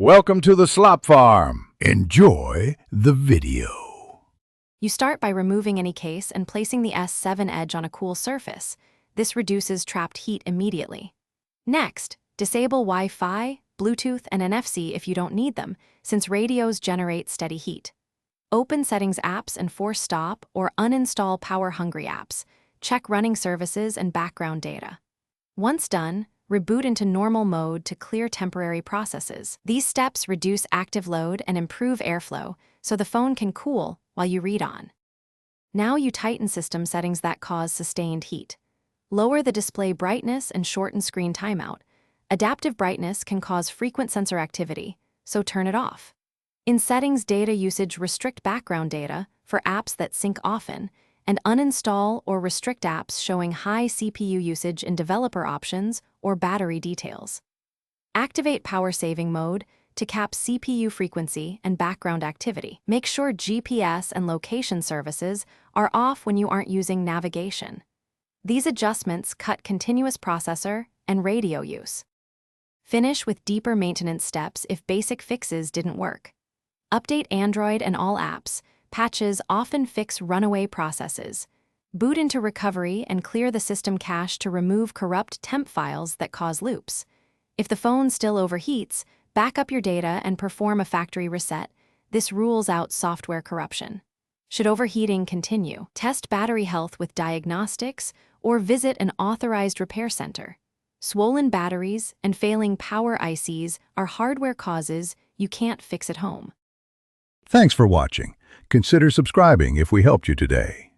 Welcome to the Slop Farm. Enjoy the video. You start by removing any case and placing the S7 edge on a cool surface. This reduces trapped heat immediately. Next, disable Wi-Fi, Bluetooth, and NFC if you don't need them, since radios generate steady heat. Open Settings apps and force stop or uninstall power-hungry apps. Check running services and background data. Once done, reboot into normal mode to clear temporary processes. These steps reduce active load and improve airflow, so the phone can cool while you read on. Now you tighten system settings that cause sustained heat. Lower the display brightness and shorten screen timeout. Adaptive brightness can cause frequent sensor activity, so turn it off. In settings, data usage, restrict background data for apps that sync often, and uninstall or restrict apps showing high CPU usage in developer options or battery details. Activate power saving mode to cap CPU frequency and background activity. Make sure GPS and location services are off when you aren't using navigation. These adjustments cut continuous processor and radio use. Finish with deeper maintenance steps if basic fixes didn't work. Update Android and all apps. Patches often fix runaway processes. Boot into recovery and clear the system cache to remove corrupt temp files that cause loops. If the phone still overheats, back up your data and perform a factory reset. This rules out software corruption. Should overheating continue, test battery health with diagnostics or visit an authorized repair center. Swollen batteries and failing power ICs are hardware causes you can't fix at home. Thanks for watching. Consider subscribing if we helped you today.